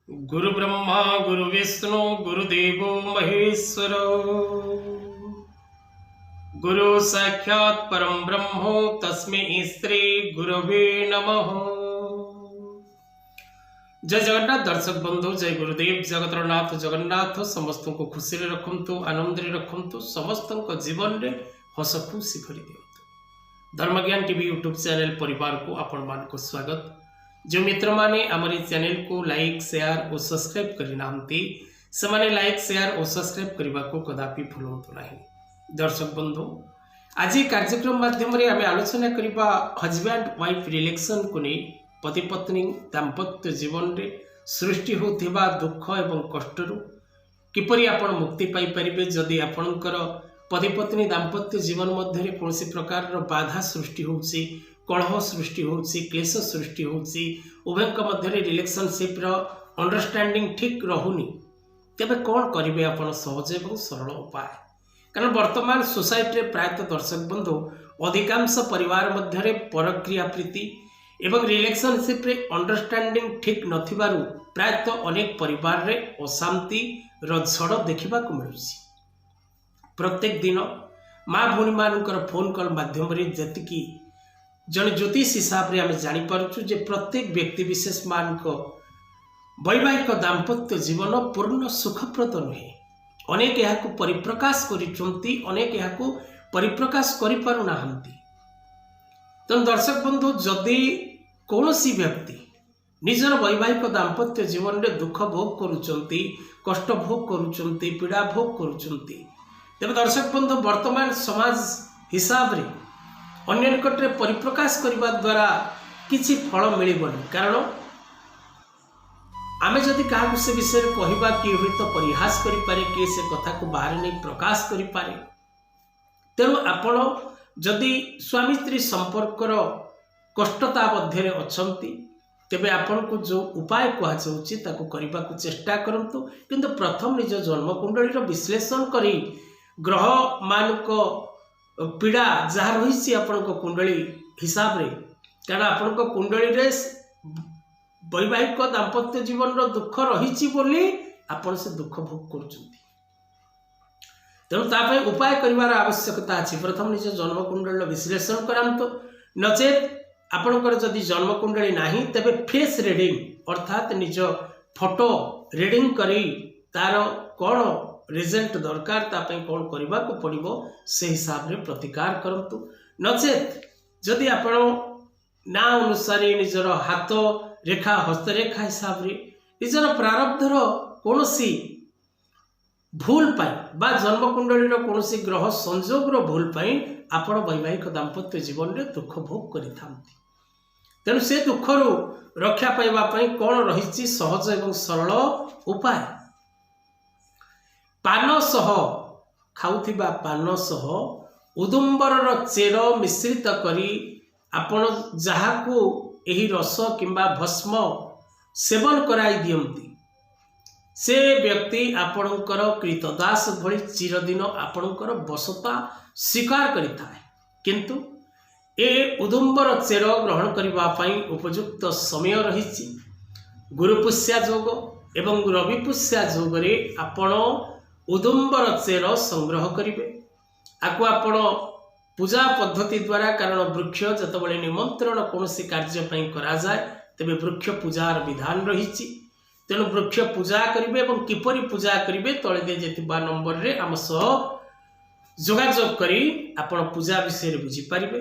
गुरु ब्रह्मा गुरु विष्णु गुरुदेवो महेश्वर गुरु साक्षात् परम ब्रह्मो तस्मै श्री गुरवे नमः। जय जगन्नाथ दर्शक बंधु, जय गुरुदेव जगतर नाथ जगन्नाथ समस्त को खुशी रखु, आनंद रखु, समस्त जीवन में हस खुशी भरी दिंतु। धर्मज्ञान टीवी यूट्यूब चैनल परिवार को आपण मान को स्वागत। जो मित्र माने हमारे चैनल को लाइक शेयर और सब्सक्राइब करना से माने लाइक शेयर और सब्सक्राइब करने को कदापि भूलु नहीं। दर्शक बंधु, आज कार्यक्रम माध्यम आम आलोचना करबा हजबैंड वाइफ रिलेशन को नहीं पति पत्नी दाम्पत्य जीवन में सृष्टि होता दुख एवं कष्ट किपरि आपण मुक्ति पाई परिबे। जदि आपणकर पति पत्नी दाम्पत्य जीवन मध्य कौन प्रकार बाधा सृष्टि होउछि, कलह सृष्टि होउछि, क्लेश सृष्टि होउछि, उभयक मध्य रिलेशनशिप अंडरस्टैंडिंग ठीक रहुनी, तेबे कौन करेंगे आपण सहज एवं सरल उपाय। कारण वर्तमान सोसाइटी प्रायतः दर्शक बंधु अधिकांश परिवार मध्य परक्रिया प्रीति एवं रिलेशनशिप रे अंडरस्टैंडिंग ठीक नथिबारु प्रायतः अनेक परिवार रे अशांति झड़ देखा मिलूँ। प्रत्येक दिन माँ भूणी मानकर फोन कॉल माध्यम जी जन ज्योतिष हिसाब से आम जापरु जे प्रत्येक व्यक्ति विशेष मान वैवाहिक दाम्पत्य जीवन पूर्ण सुखप्रद नुहे। अनेक यहाँ परिप्रकाश करिसेंती, अनेक यहाँ परिप्रकाश करि पारु नाहंती। तो दर्शक बंधु, जदि कौन व्यक्ति निजर वैवाहिक दाम्पत्य जीवन में दुख भोग करुचंती, कष्ट भोग करुचंती, पीड़ा भोग करुचंती, तेज दर्शक बंधु वर्तमान समाज हिसाब रे अन्य निकट में परिप्रकाश करने द्वारा किसी फल मिलबनी। कारण आमे जदि क्या से विषय कहवा किए हुए तो परिहास करें, किए से कथा को बाहर नहीं प्रकाश करें। तेणु आपण जदि स्वामी स्त्री संपर्कर कष्टता मध्य अच्छी तेबे आपण को जो उपाय कहुच्छी करने को चेष्टा करंतु। किंतु प्रथम निज जन्मकुंडली विश्लेषण करी ग्रह मान को पीड़ा जहाँ रही आपण कुंडली हिसाब रे, कारण आपण कुंडली रे वैवाहिक दाम्पत्य जीवन दुख रही बोली आपण से दुख भोग करुचंती। तेणु तापय उपाय करिवार आवश्यकता अछि। प्रथम निज जन्म कुंडली विश्लेषण करांतो, नचेत आपणकर जदि जन्म कुंडली नाही तेबे फेस रीडिंग अर्थात निज फोटो रीडिंग करी तार कौन रिजल्ट दरकार तापय कौन करबा को पड़िबो से हिसाब रे प्रतिकार करंतु। नचेत जदि आपण ना अनुसार निजर हाथ रेखा हस्तरेखा हिसाब रे निजर प्रारब्धर कोनोसी भूल पाई बा जन्म कुंडली कोनोसी ग्रह संजोग रो भूल पाई आपण वैवाहिक दाम्पत्य जीवन में दुख भोग करिथांती। तेणु से दुख रु रक्षा पाइबा पई कौन रही सहज एवं सरल उपाय। पान सह खाउथिबा पान सह उदुम्बर चेर मिश्रित करी आपण जहाकू एही रस किंबा भस्म सेवन कराई दियंती, से व्यक्ति आपणकर कृतदास भली चिरदिन आपणकर बसता स्वीकार करिथाए। किंतु ए उदुम्बर चेर ग्रहण करिबा पई उपयुक्त समय रहिछि। गुरुपुष्या जोग एवं रविपुष्या जोग रे आपण उदुम्बर चेर संग्रह करिवे। आकु आपण पूजा पद्धति द्वारा, कारण वृक्ष जतबले निमंत्रण कौनसी कार्य पई करा जाय तेबे वृक्ष पूजार विधान रहिछि। तेणु वृक्ष पूजा करिवे एवं किपरि पूजा करिवे तळे दे जेतिबा नंबर रे आम सह जोगाजोग करी आपण पूजा विषय बुझी पारिबे।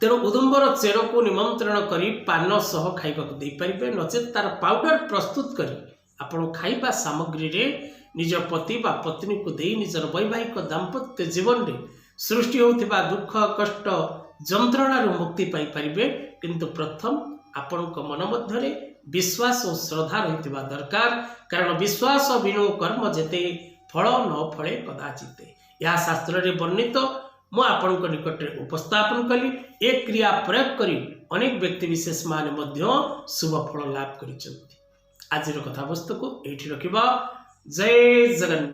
तेणु उदुम्बर चेर को निमंत्रण करी पान सह खाइबा को दे पारिबे, नचेत तार पाउडर प्रस्तुत करी आपण खाइबा सामग्री रे निज पति बा पत्नी को दे निजर वैवाहिक दाम्पत्य जीवन में सृष्टि होता दुख कष्ट जंत्रणा मुक्ति पाई परिबे। किंतु प्रथम आपण मन मध्य विश्वास और श्रद्धा रही दरकार। कारण विश्वास बिनु कर्म जेते फल न फले कदाचिते, यह शास्त्र रे वर्णित मु आपण निकट में उपस्थापन कली। एक क्रिया प्रयोग करी अनेक व्यक्ति विशेष माने मध्य शुभ फल लाभ करिसेंती। आज कथा वस्तु को एठी रखिबा। जय जगन्नाथ।